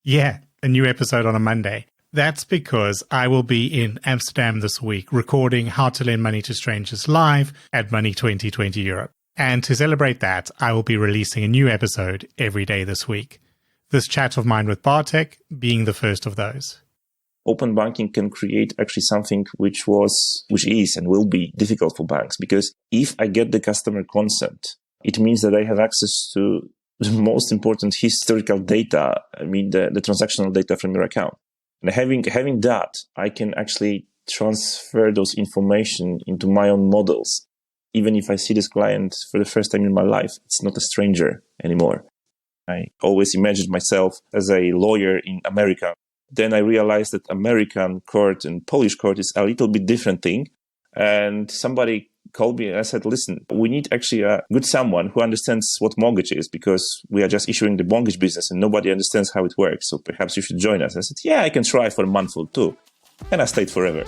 Yeah, a new episode on a Monday. That's because I will be in Amsterdam this week recording How to Lend Money to Strangers live at Money 2020 Europe. And to celebrate that, I will be releasing a new episode every day this week. This chat of mine with Bartek being the first of those. Open banking can create actually something which is and will be difficult for banks, because if I get the customer consent, it means that I have access to the most important historical data, the transactional data from your account. And having that, I can actually transfer those information into my own models. Even if I see this client for the first time in my life, it's not a stranger anymore. I always imagined myself as a lawyer in America. Then I realized that American court and Polish court is a little bit different thing. And somebody called me and I said, listen, we need actually a good someone who understands what mortgage is, because we are just issuing the mortgage business and nobody understands how it works. So perhaps you should join us. I said, yeah, I can try for a month or two. And I stayed forever.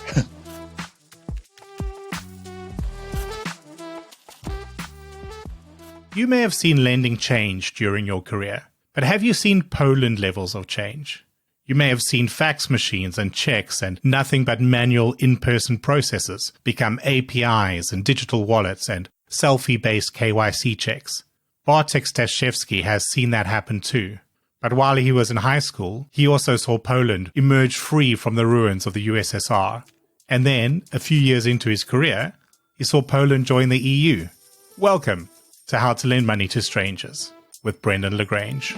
You may have seen lending change during your career, but have you seen Poland levels of change? You may have seen fax machines and checks and nothing but manual in-person processes become APIs and digital wallets and selfie-based KYC checks. Bartek Staszewski has seen that happen too. But while he was in high school, he also saw Poland emerge free from the ruins of the USSR. And then, a few years into his career, he saw Poland join the EU. Welcome to How to Lend Money to Strangers with Brendan Lagrange.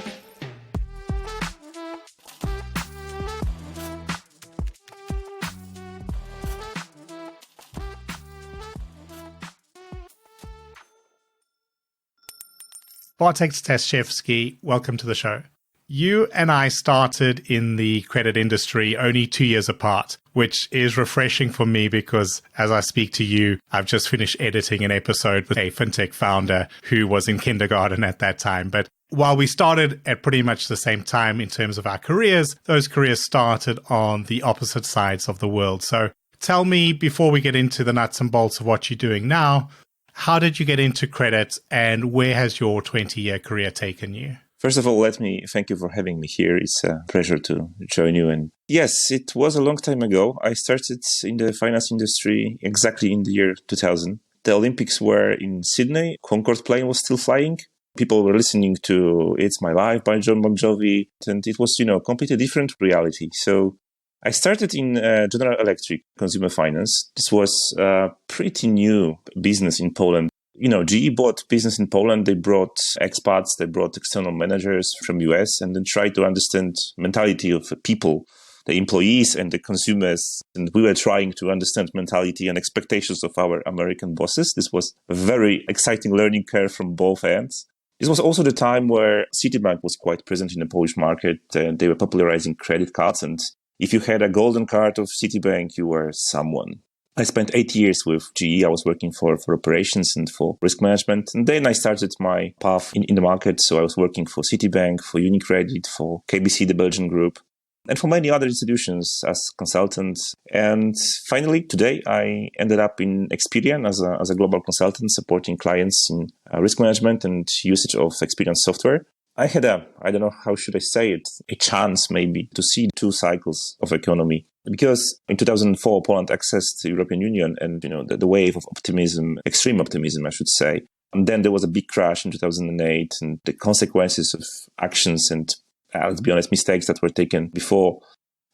Bartek Staszewski, welcome to the show. You and I started in the credit industry only 2 years apart, which is refreshing for me because as I speak to you, I've just finished editing an episode with a fintech founder who was in kindergarten at that time. But while we started at pretty much the same time in terms of our careers, those careers started on the opposite sides of the world. So tell me, before we get into the nuts and bolts of what you're doing now, how did you get into credit and where has your 20-year career taken you? First of all, let me thank you for having me here. It's a pleasure to join you. And yes, it was a long time ago. I started in the finance industry exactly in the year 2000. The Olympics were in Sydney. Concorde plane was still flying. People were listening to It's My Life by John Bon Jovi. And it was, a completely different reality. So I started in General Electric consumer finance. This was a pretty new business in Poland. GE bought business in Poland. They brought expats, they brought external managers from US and then tried to understand mentality of people, the employees and the consumers. And we were trying to understand mentality and expectations of our American bosses. This was a very exciting learning curve from both ends. This was also the time where Citibank was quite present in the Polish market. They were popularizing credit cards, and if you had a golden card of Citibank, you were someone. I spent 8 years with GE. I was working for operations and for risk management. And then I started my path in the market. So I was working for Citibank, for UniCredit, for KBC, the Belgian group, and for many other institutions as consultant. And finally, today, I ended up in Experian as a global consultant, supporting clients in risk management and usage of Experian software. I had I don't know how should I say it, a chance maybe to see 2 cycles of economy. Because in 2004, Poland accessed the European Union and, the wave of optimism, extreme optimism, I should say. And then there was a big crash in 2008 and the consequences of actions and, let's be honest, mistakes that were taken before.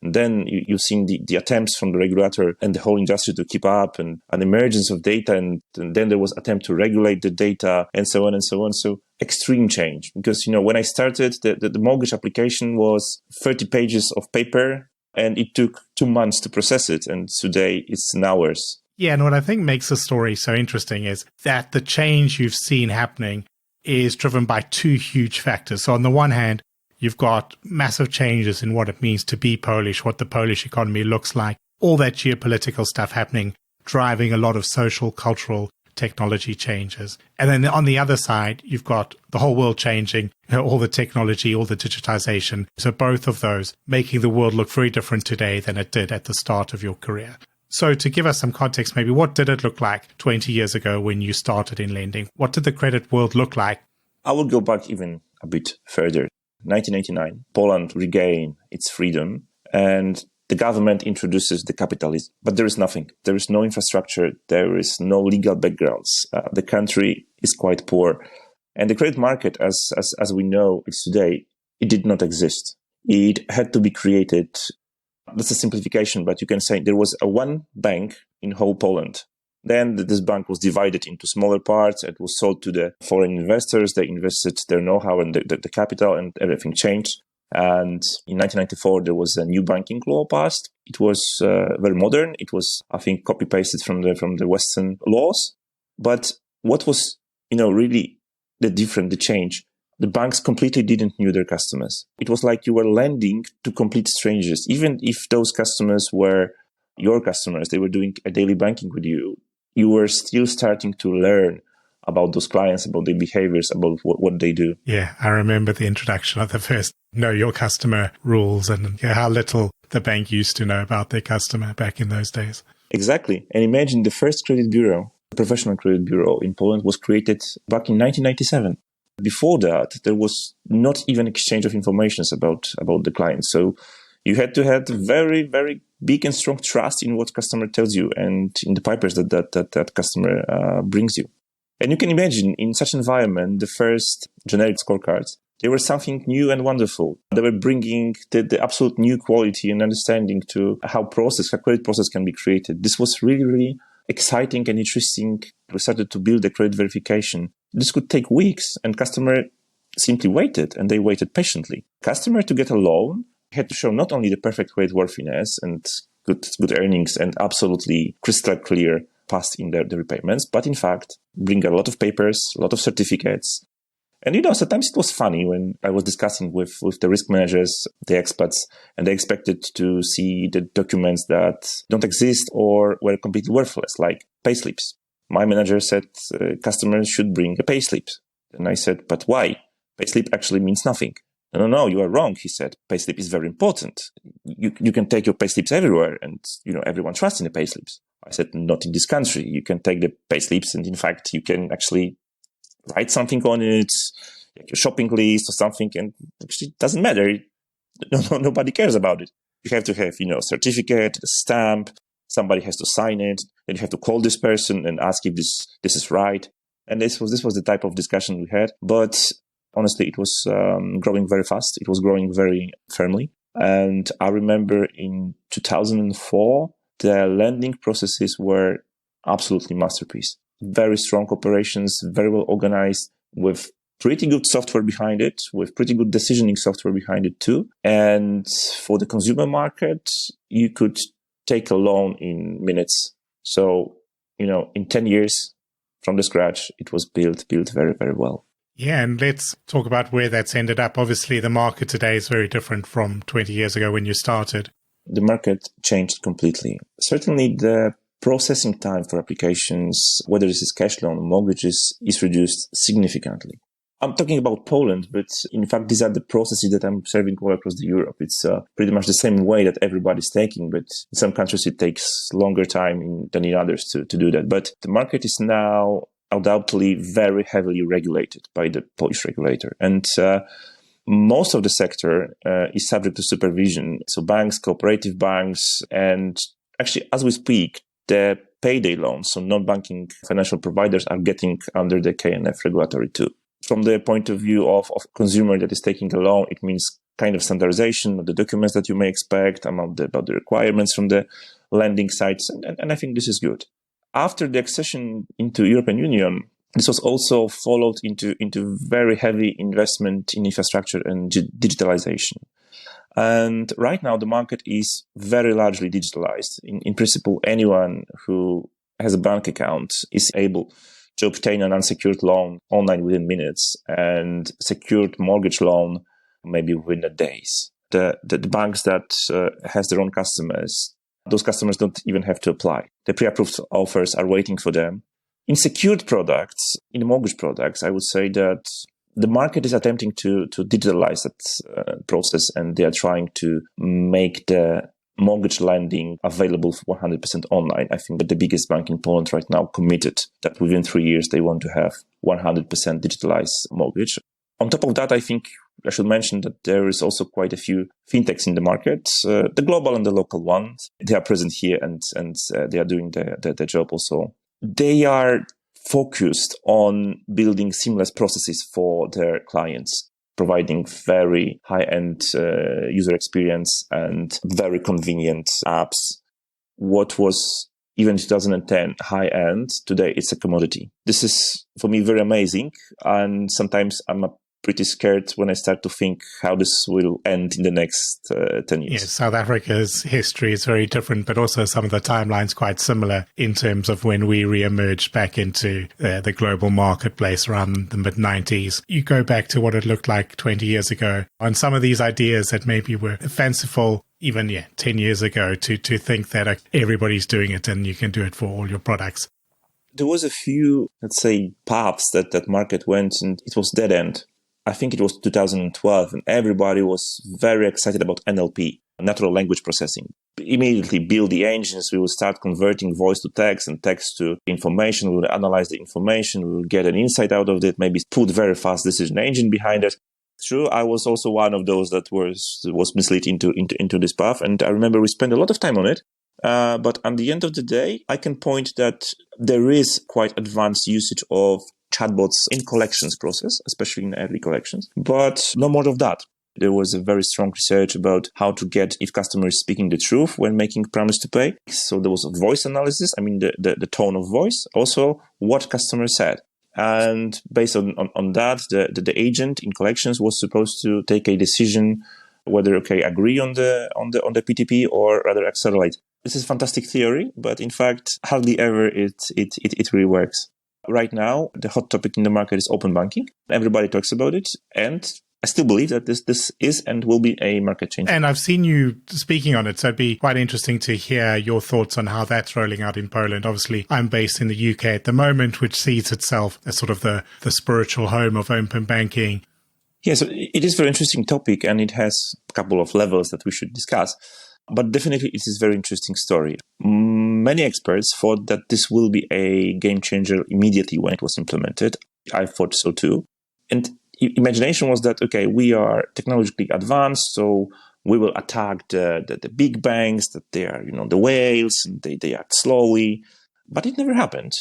And then you've seen the attempts from the regulator and the whole industry to keep up and an emergence of data. And then there was attempt to regulate the data and so on and so on. So extreme change. Because, when I started, the mortgage application was 30 pages of paper and it took 2 months to process it. And today it's in hours. Yeah, and what I think makes the story so interesting is that the change you've seen happening is driven by 2 huge factors. So on the one hand, you've got massive changes in what it means to be Polish, what the Polish economy looks like, all that geopolitical stuff happening, driving a lot of social, cultural, technology changes. And then on the other side, you've got the whole world changing, all the technology, all the digitization. So both of those making the world look very different today than it did at the start of your career. So to give us some context, maybe what did it look like 20 years ago when you started in lending? What did the credit world look like? I will go back even a bit further. 1999, Poland regained its freedom and the government introduces the capitalism. But there is nothing. There is no infrastructure. There is no legal backgrounds. The country is quite poor. And the credit market, as we know it today, it did not exist. It had to be created. That's a simplification, but you can say there was one bank in whole Poland. Then this bank was divided into smaller parts. It was sold to the foreign investors. They invested their know-how and the capital, and everything changed. And in 1994, there was a new banking law passed. It was very modern. It was, I think, copy-pasted from the Western laws. But what was, really the change? The banks completely didn't know their customers. It was like you were lending to complete strangers. Even if those customers were your customers, they were doing a daily banking with you, you were still starting to learn about those clients, about their behaviors, about what they do. Yeah, I remember the introduction of the first know your customer rules and how little the bank used to know about their customer back in those days. Exactly. And imagine the first credit bureau, professional credit bureau in Poland was created back in 1997. Before that, there was not even exchange of information about the client. So you had to have very, very big and strong trust in what customer tells you and in the papers that customer brings you. And you can imagine in such environment, the first generic scorecards, they were something new and wonderful. They were bringing the absolute new quality and understanding to how credit process can be created. This was really, really exciting and interesting. We started to build the credit verification. This could take weeks, and customer simply waited, and they waited patiently. Customer, to get a loan, had to show not only the perfect creditworthiness and good earnings and absolutely crystal clear past in the repayments, but in fact, bring a lot of papers, a lot of certificates. And sometimes it was funny when I was discussing with the risk managers, the experts, and they expected to see the documents that don't exist or were completely worthless, like payslips. My manager said customers should bring a payslip. And I said, but why? Payslip actually means nothing. No, you are wrong, he said. Payslip is very important. You can take your payslips everywhere, and everyone trusts in the payslips. I said, not in this country. You can take the payslips, and in fact, you can actually write something on it, like your shopping list or something, and actually it doesn't matter. Nobody cares about it. You have to have, certificate, a stamp. Somebody has to sign it. Then you have to call this person and ask if this is right. And this was the type of discussion we had. But honestly, it was growing very fast. It was growing very firmly. And I remember in 2004, the lending processes were absolutely masterpiece. Very strong operations, very well organized, with pretty good software behind it, with pretty good decisioning software behind it too. And for the consumer market, you could take a loan in minutes. So, in 10 years from the scratch, it was built very, very well. Yeah, and let's talk about where that's ended up. Obviously, the market today is very different from 20 years ago when you started. The market changed completely. Certainly, the processing time for applications, whether this is cash loan or mortgages, is reduced significantly. I'm talking about Poland, but in fact, these are the processes that I'm observing all across Europe. It's pretty much the same way that everybody's taking, but in some countries it takes longer time than in others to do that. But the market is now undoubtedly very heavily regulated by the Polish regulator. And most of the sector is subject to supervision. So banks, cooperative banks, and actually, as we speak, the payday loans, so non-banking financial providers, are getting under the KNF regulatory too. From the point of view of consumer that is taking a loan, it means kind of standardization of the documents that you may expect, about the requirements from the lending sites, and I think this is good. After the accession into European Union, this was also followed into very heavy investment in infrastructure and digitalization. And right now, the market is very largely digitalized. In principle, anyone who has a bank account is able to obtain an unsecured loan online within minutes and secured mortgage loan maybe within days. The banks that has their own customers, those customers don't even have to apply. The pre-approved offers are waiting for them. In secured products, in mortgage products, I would say that the market is attempting to digitalize that process, and they are trying to make the mortgage lending available for 100% online. I think that the biggest bank in Poland right now committed that within 3 years they want to have 100% digitalized mortgage. On top of that, I think I should mention that there is also quite a few fintechs in the market, the global and the local ones. They are present here and they are doing the job also. They are focused on building seamless processes for their clients, providing very high-end user experience and very convenient apps. What was even 2010 high-end, today it's a commodity. This is, for me, very amazing. And sometimes I'm pretty scared when I start to think how this will end in the next 10 years. Yes, South Africa's history is very different, but also some of the timelines quite similar in terms of when we re-emerged back into the global marketplace around the mid-90s. You go back to what it looked like 20 years ago, and some of these ideas that maybe were fanciful even 10 years ago to think that everybody's doing it and you can do it for all your products. There was a few, let's say, paths that market went, and it was dead end. I think it was 2012, and everybody was very excited about NLP, natural language processing. Immediately build the engines, we will start converting voice to text and text to information, we will analyze the information, we will get an insight out of it, maybe put very fast decision engine behind it. True, I was also one of those that was misled into this path, and I remember we spent a lot of time on it. But at the end of the day, I can point that there is quite advanced usage of chatbots in collections process, especially in early collections, but no more of that. There was a very strong research about how to get if customer is speaking the truth when making promise to pay. So there was a voice analysis, the tone of voice, also what customer said. And based on that, the agent in collections was supposed to take a decision whether agree on the PTP or rather accelerate. This is fantastic theory, but in fact, hardly ever it really works. Right now, the hot topic in the market is open banking. Everybody talks about it, and I still believe that this is and will be a market change. And I've seen you speaking on it, so it'd be quite interesting to hear your thoughts on how that's rolling out in Poland. Obviously, I'm based in the UK at the moment, which sees itself as sort of the spiritual home of open banking. Yes, it is a very interesting topic, and it has a couple of levels that we should discuss. But definitely, it is a very interesting story. Many experts thought that this will be a game changer immediately when it was implemented. I thought so too. And imagination was that, we are technologically advanced, so we will attack the big banks, that they are, the whales, and they act slowly. But it never happened.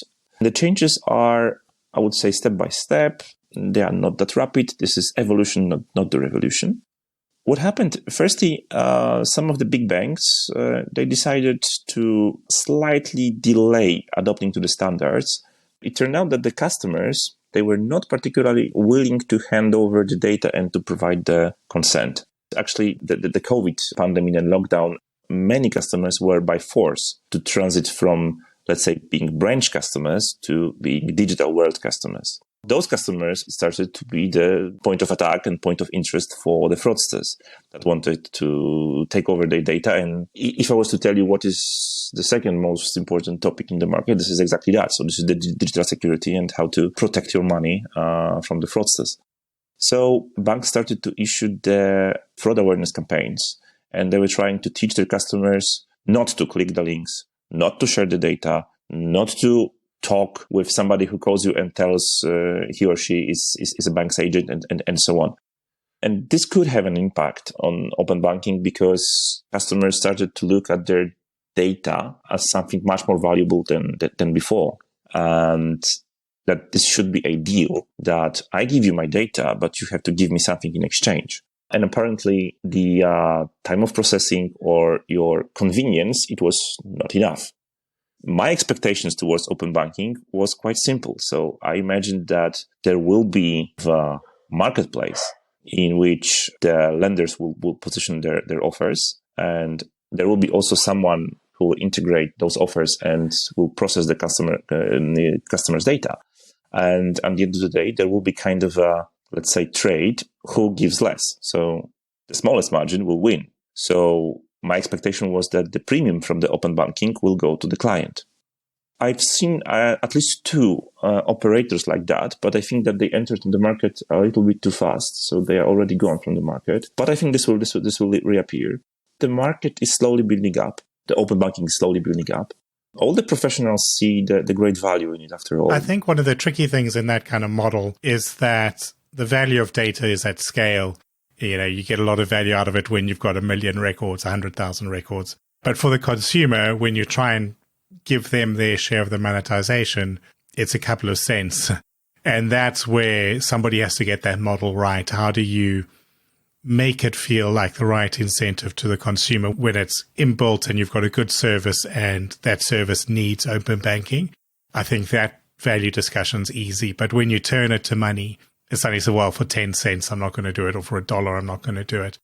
The changes are, I would say, step by step. They are not that rapid. This is evolution, not the revolution. What happened? Firstly, some of the big banks, they decided to slightly delay adopting to the standards. It turned out that the customers, they were not particularly willing to hand over the data and to provide the consent. Actually, the COVID pandemic and lockdown, many customers were by force to transit from, let's say, being branch customers to being digital world customers. Those customers started to be the point of attack and point of interest for the fraudsters that wanted to take over their data. And if I was to tell you what is the second most important topic in the market, this is exactly that. So this is the digital security and how to protect your money from the fraudsters. So banks started to issue the fraud awareness campaigns, and they were trying to teach their customers not to click the links, not to share the data, not to talk with somebody who calls you and tells he or she is a bank's agent and so on. And this could have an impact on open banking because customers started to look at their data as something much more valuable than before. And that this should be a deal that I give you my data, but you have to give me something in exchange. And apparently the time of processing or your convenience, it was not enough. My expectations towards open banking was quite simple. So I imagined that there will be a marketplace in which the lenders will position their offers, and there will be also someone who will integrate those offers and will process the customer's data. And at the end of the day, there will be kind of a, let's say, trade who gives less. So the smallest margin will win. So my expectation was that the premium from the open banking will go to the client. I've seen at least two operators like that, but I think that they entered in the market a little bit too fast, so they are already gone from the market. But I think this will reappear. The market is slowly building up. The open banking is slowly building up. All the professionals see the great value in it after all. I think one of the tricky things in that kind of model is that the value of data is at scale. You get a lot of value out of it when you've got 1 million records, 100,000 records. But for the consumer, when you try and give them their share of the monetization, it's a couple of cents. And that's where somebody has to get that model right. How do you make it feel like the right incentive to the consumer when it's inbuilt and you've got a good service and that service needs open banking? I think that value discussion's easy. But when you turn it to money, it's suddenly say, well, for 10 cents, I'm not going to do it, or for $1, I'm not going to do it.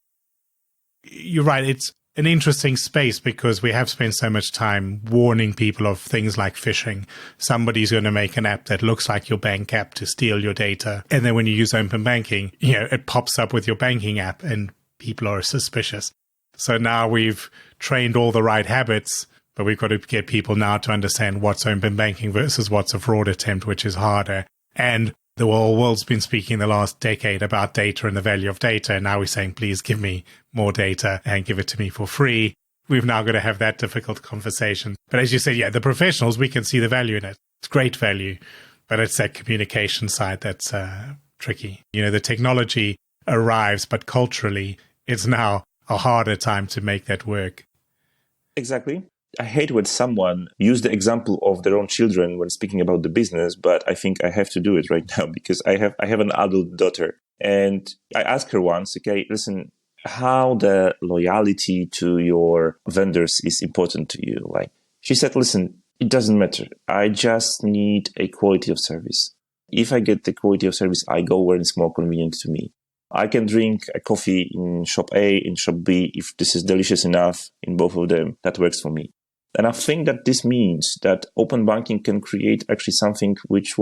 You're right. It's an interesting space because we have spent so much time warning people of things like phishing. Somebody's going to make an app that looks like your bank app to steal your data. And then when you use open banking, it pops up with your banking app and people are suspicious. So now we've trained all the right habits, but we've got to get people now to understand what's open banking versus what's a fraud attempt, which is harder. And the whole world's been speaking the last decade about data and the value of data. And now we're saying, please give me more data and give it to me for free. We've now got to have that difficult conversation. But as you said, the professionals, we can see the value in it. It's great value, but it's that communication side that's tricky. The technology arrives, but culturally, it's now a harder time to make that work. Exactly. I hate when someone use the example of their own children when speaking about the business, but I think I have to do it right now because I have an adult daughter. And I asked her once, okay, listen, how the loyalty to your vendors is important to you. Like she said, listen, it doesn't matter. I just need a quality of service. If I get the quality of service, I go where it's more convenient to me. I can drink a coffee in shop A, in shop B. If this is delicious enough in both of them, that works for me. And I think that this means that open banking can create actually something which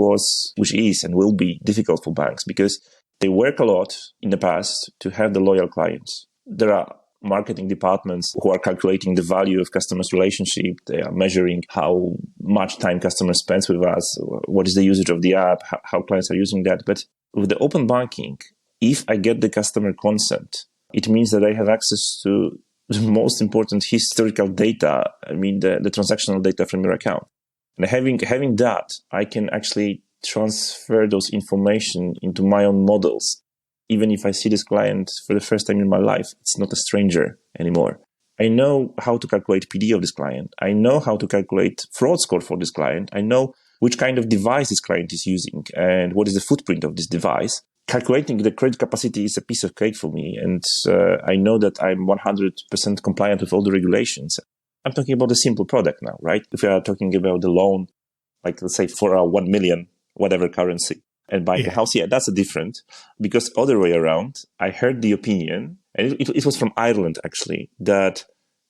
is and will be difficult for banks because they work a lot in the past to have the loyal clients. There are marketing departments who are calculating the value of customers' relationship. They are measuring how much time customers spends with us, what is the usage of the app, how clients are using that. But with the open banking, if I get the customer consent, it means that I have access to the most important historical data, the transactional data from your account. And having that, I can actually transfer those information into my own models. Even if I see this client for the first time in my life, it's not a stranger anymore. I know how to calculate PD of this client. I know how to calculate fraud score for this client. I know which kind of device this client is using and what is the footprint of this device. Calculating the credit capacity is a piece of cake for me. And I know that I'm 100% compliant with all the regulations. I'm talking about a simple product now, right? If we are talking about the loan, like let's say for a 1 million, whatever currency, and buying a house, that's a different. Because other way around, I heard the opinion, and it was from Ireland actually, that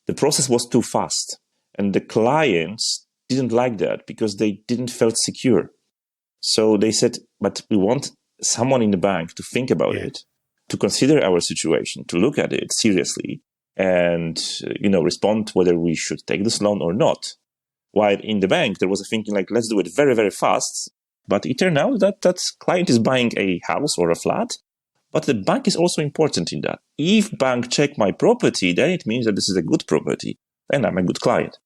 the process was too fast. And the clients didn't like that because they didn't felt secure. So they said, but we want someone in the bank to think about it, to consider our situation, to look at it seriously and, respond whether we should take this loan or not. While in the bank, there was a thinking like, let's do it very, very fast. But it turned out that client is buying a house or a flat, but the bank is also important in that. If bank check my property, then it means that this is a good property and I'm a good client.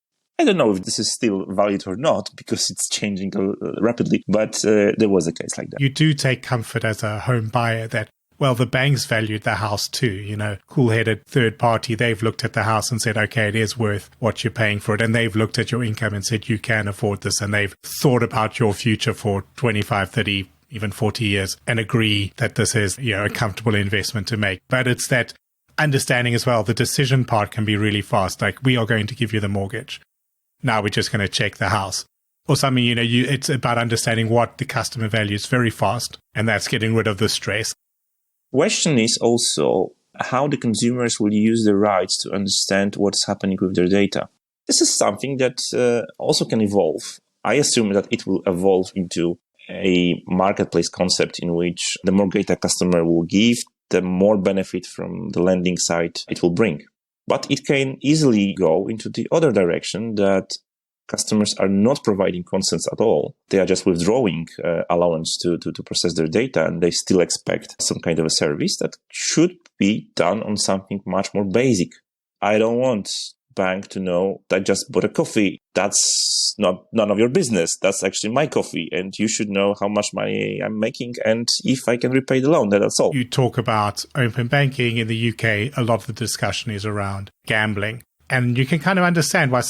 I don't know if this is still valid or not because it's changing rapidly, but there was a case like that. You do take comfort as a home buyer that, well, the banks valued the house too, cool-headed third party. They've looked at the house and said, okay, it is worth what you're paying for it. And they've looked at your income and said, you can afford this. And they've thought about your future for 25, 30, even 40 years and agree that this is, a comfortable investment to make. But it's that understanding as well. The decision part can be really fast. Like, we are going to give you the mortgage. Now we're just going to check the house or something, it's about understanding what the customer values very fast. And that's getting rid of the stress. Question is also how the consumers will use the rights to understand what's happening with their data. This is something that also can evolve. I assume that it will evolve into a marketplace concept in which the more data customer will give, the more benefit from the lending side it will bring. But it can easily go into the other direction that customers are not providing consents at all. They are just withdrawing allowance to process their data, and they still expect some kind of a service that should be done on something much more basic. I don't want bank to know that I just bought a coffee. That's none of your business. That's actually my coffee. And you should know how much money I'm making and if I can repay the loan. That's all. You talk about open banking in the UK. A lot of the discussion is around gambling. And you can kind of understand why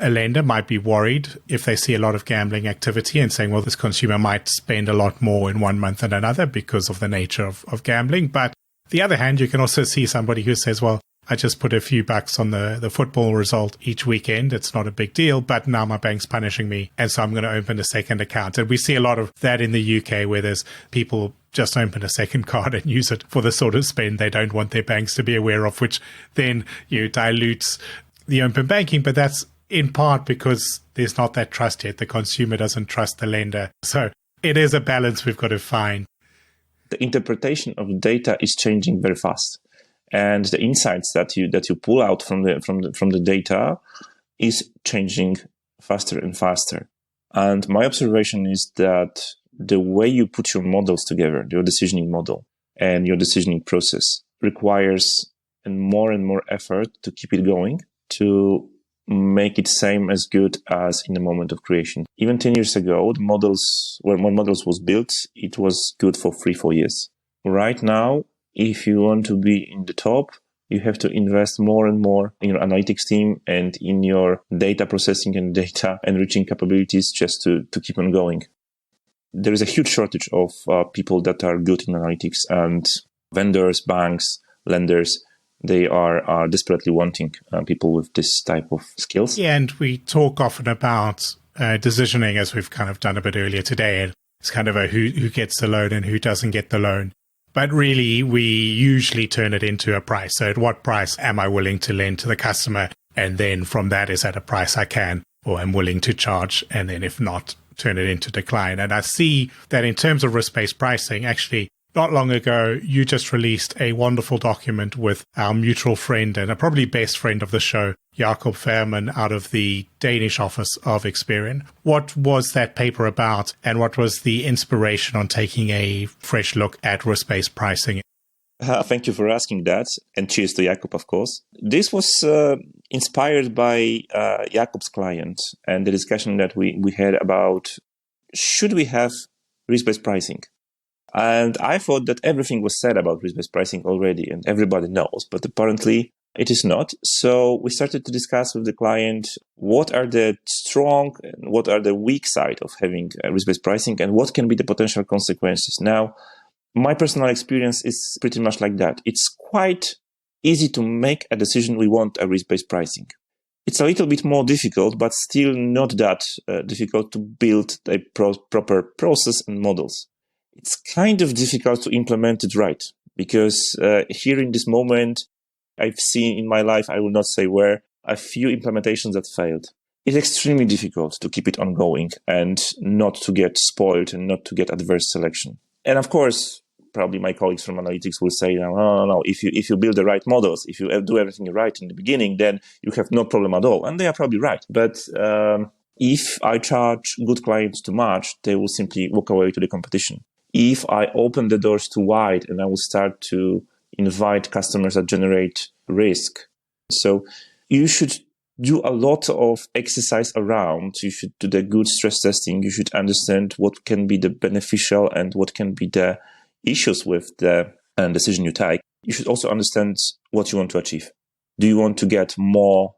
a lender might be worried if they see a lot of gambling activity and saying, well, this consumer might spend a lot more in one month than another because of the nature of gambling. But on the other hand, you can also see somebody who says, well, I just put a few bucks on the football result each weekend. It's not a big deal, but now my bank's punishing me. And so I'm going to open a second account. And we see a lot of that in the UK where there's people just open a second card and use it for the sort of spend they don't want their banks to be aware of, which then dilutes the open banking. But that's in part because there's not that trust yet. The consumer doesn't trust the lender. So it is a balance we've got to find. The interpretation of data is changing very fast. And the insights that you pull out from the data is changing faster and faster. And my observation is that the way you put your models together, your decisioning model and your decisioning process, requires more and more effort to keep it going, to make it same as good as in the moment of creation. Even 10 years ago, when models was built, it was good for 3-4 years. Right now, if you want to be in the top, you have to invest more and more in your analytics team and in your data processing and data enriching capabilities just to keep on going. There is a huge shortage of people that are good in analytics, and vendors, banks, lenders, they are desperately wanting people with this type of skills. Yeah, and we talk often about decisioning, as we've kind of done a bit earlier today. It's kind of a who gets the loan and who doesn't get the loan. But really, we usually turn it into a price. So at what price am I willing to lend to the customer? And then from that, is at a price I can or am willing to charge? And then if not, turn it into decline. And I see that in terms of risk-based pricing, actually, not long ago, you just released a wonderful document with our mutual friend and a probably best friend of the show, Jacob Fairman, out of the Danish office of Experian. What was that paper about, and what was the inspiration on taking a fresh look at risk-based pricing? Thank you for asking that, and cheers to Jacob, of course. This was inspired by Jacob's client and the discussion that we had about should we have risk-based pricing? And I thought that everything was said about risk-based pricing already and everybody knows, but apparently it is not. So we started to discuss with the client what are the strong and what are the weak side of having risk-based pricing and what can be the potential consequences. Now, my personal experience is pretty much like that. It's quite easy to make a decision we want a risk-based pricing. It's a little bit more difficult, but still not that difficult to build a proper process and models. It's kind of difficult to implement it right, because here in this moment, I've seen in my life, I will not say where, a few implementations that failed. It's extremely difficult to keep it ongoing and not to get spoiled and not to get adverse selection. And of course, probably my colleagues from analytics will say, no. If you build the right models, if you do everything right in the beginning, then you have no problem at all. And they are probably right. But if I charge good clients too much, they will simply walk away to the competition. If I open the doors too wide and I will start to invite customers that generate risk. So you should do a lot of exercise around. You should do the good stress testing. You should understand what can be the beneficial and what can be the issues with the decision you take. You should also understand what you want to achieve. Do you want to get more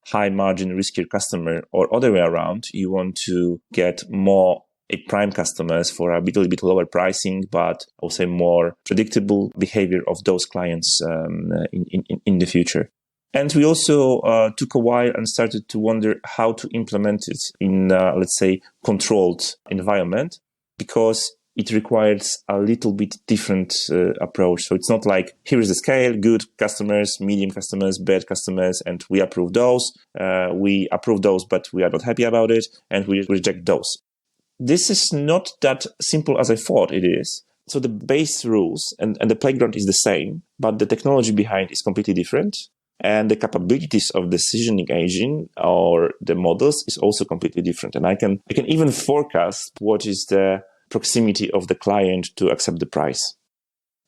high margin, riskier customer, or other way around? You want to get more a prime customers for a little bit lower pricing, but also more predictable behavior of those clients in the future. And we also took a while and started to wonder how to implement it in, let's say, controlled environment, because it requires a little bit different approach. So it's not like, here is the scale, good customers, medium customers, bad customers, and we approve those. We approve those, but we are not happy about it, and we reject those. This is not that simple as I thought it is. So the base rules and the playground is the same, but the technology behind is completely different. And the capabilities of the decisioning engine or the models is also completely different. And I can even forecast what is the proximity of the client to accept the price.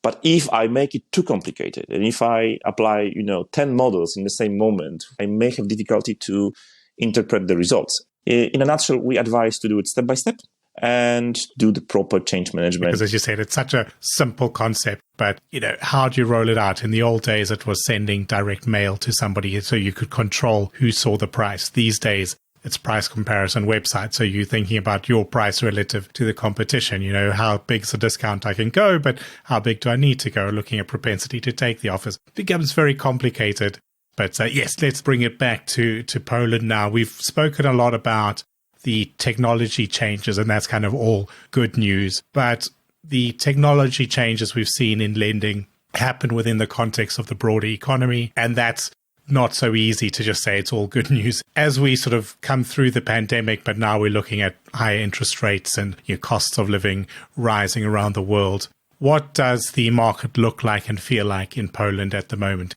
But if I make it too complicated, and if I apply, 10 models in the same moment, I may have difficulty to interpret the results. In a nutshell, we advise to do it step by step and do the proper change management. Because as you said, it's such a simple concept, but how do you roll it out? In the old days, it was sending direct mail to somebody so you could control who saw the price. These days, it's price comparison website. So you're thinking about your price relative to the competition. How big's the discount I can go, but how big do I need to go? Looking at propensity to take the offers. It becomes very complicated. But yes, let's bring it back to Poland now. We've spoken a lot about the technology changes, and that's kind of all good news. But the technology changes we've seen in lending happen within the context of the broader economy, and that's not so easy to just say it's all good news. As we sort of come through the pandemic, but now we're looking at higher interest rates and costs of living rising around the world. What does the market look like and feel like in Poland at the moment?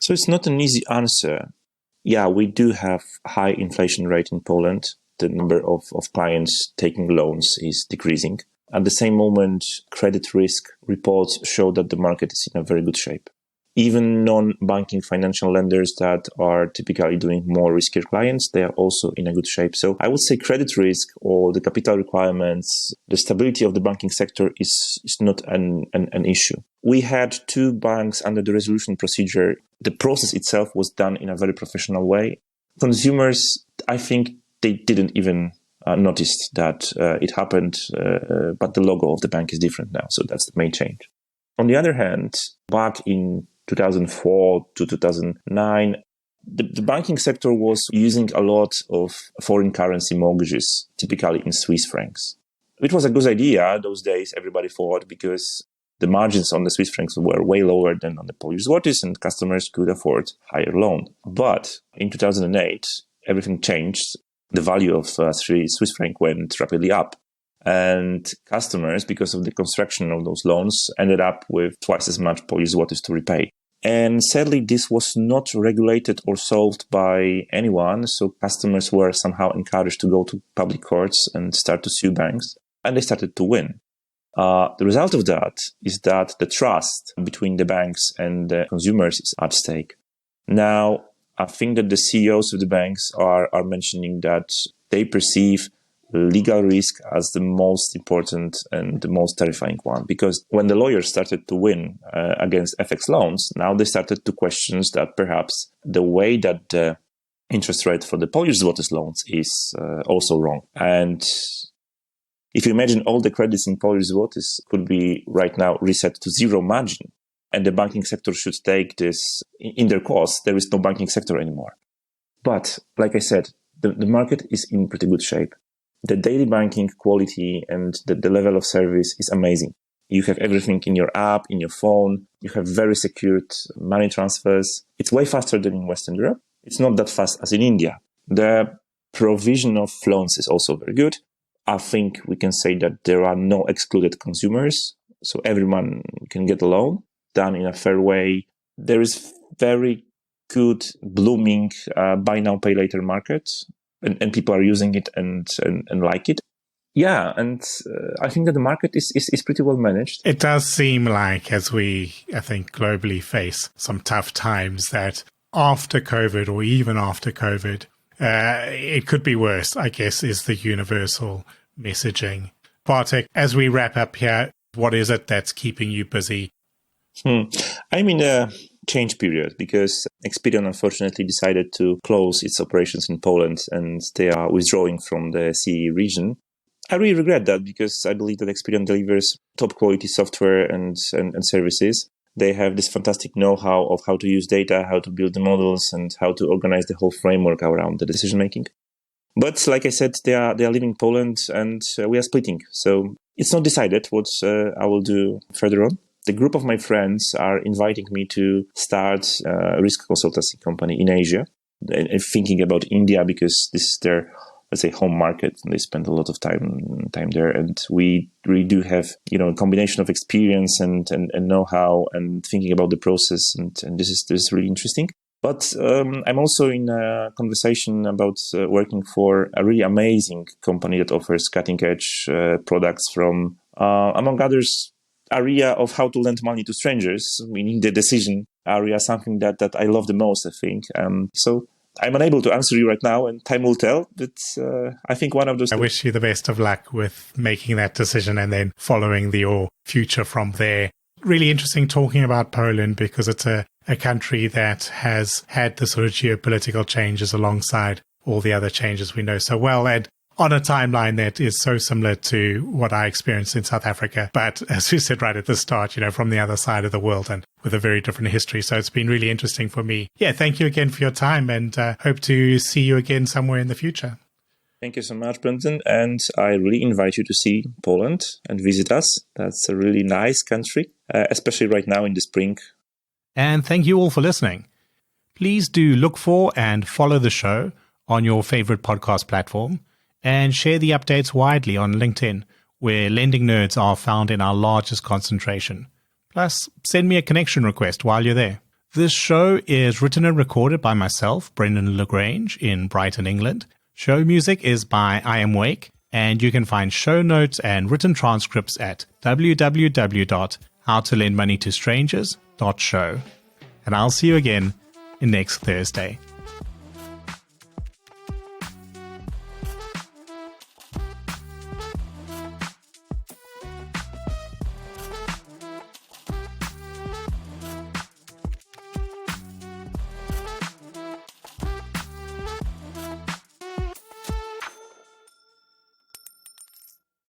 So it's not an easy answer. Yeah, we do have high inflation rate in Poland. The number of clients taking loans is decreasing. At the same moment, credit risk reports show that the market is in a very good shape. Even non-banking financial lenders that are typically doing more riskier clients, they are also in a good shape. So I would say credit risk or the capital requirements, the stability of the banking sector is not an issue. We had 2 banks under the resolution procedure. The process itself was done in a very professional way. Consumers, I think they didn't even notice that it happened, but the logo of the bank is different now. So that's the main change. On the other hand, back in 2004 to 2009, the banking sector was using a lot of foreign currency mortgages, typically in Swiss francs. It was a good idea those days, everybody thought, because the margins on the Swiss francs were way lower than on the Polish zlotys and customers could afford higher loan. But in 2008, everything changed. The value of Swiss franc went rapidly up. And customers, because of the construction of those loans, ended up with twice as much Polish zlotys to repay. And sadly, this was not regulated or solved by anyone. So customers were somehow encouraged to go to public courts and start to sue banks. And they started to win. The result of that is that the trust between the banks and the consumers is at stake. Now, I think that the CEOs of the banks are mentioning that they perceive legal risk as the most important and the most terrifying one. Because when the lawyers started to win against FX loans, now they started to question that perhaps the way that the interest rate for the Polish zlotys loans is also wrong. And if you imagine all the credits in Polish zlotys could be right now reset to zero margin, and the banking sector should take this in their course, there is no banking sector anymore. But like I said, the market is in pretty good shape. The daily banking quality and the level of service is amazing. You have everything in your app, in your phone. You have very secured money transfers. It's way faster than in Western Europe. It's not that fast as in India. The provision of loans is also very good. I think we can say that there are no excluded consumers. So everyone can get a loan done in a fair way. There is very good blooming buy now, pay later market. And people are using it and like it. Yeah, and I think that the market is pretty well managed. It does seem like, as we, I think, globally face some tough times, that after COVID or even after COVID, it could be worse, I guess, is the universal messaging. Bartek, as we wrap up here, what is it that's keeping you busy? I'm in a change period because Experian unfortunately decided to close its operations in Poland and they are withdrawing from the CE region. I really regret that because I believe that Experian delivers top quality software and services. They have this fantastic know-how of how to use data, how to build the models, and how to organize the whole framework around the decision making. But like I said, they are leaving Poland and we are splitting. So it's not decided what I will do further on. The group of my friends are inviting me to start a risk consultancy company in Asia and thinking about India because this is their, let's say, home market and they spend a lot of time there. And we really do have, a combination of experience and know-how and thinking about the process. And this is really interesting. But I'm also in a conversation about working for a really amazing company that offers cutting-edge products from, among others, area of how to lend money to strangers, meaning the decision area, something that I love the most, I think. So I'm unable to answer you right now, and time will tell. But I think one of those... I wish you the best of luck with making that decision and then following your future from there. Really interesting talking about Poland, because it's a country that has had the sort of geopolitical changes alongside all the other changes we know so well, and on a timeline that is so similar to what I experienced in South Africa. But as you said right at the start, from the other side of the world and with a very different history. So it's been really interesting for me. Yeah, thank you again for your time, and hope to see you again somewhere in the future. Thank you so much, Brendan. And I really invite you to see Poland and visit us. That's a really nice country, especially right now in the spring. And thank you all for listening. Please do look for and follow the show on your favorite podcast platform, and share the updates widely on LinkedIn, where lending nerds are found in our largest concentration. Plus, send me a connection request while you're there. This show is written and recorded by myself, Brendan Lagrange, in Brighton, England. Show music is by I Am Wake, and you can find show notes and written transcripts at www.howtolendmoneytostrangers.show. And I'll see you again next Thursday.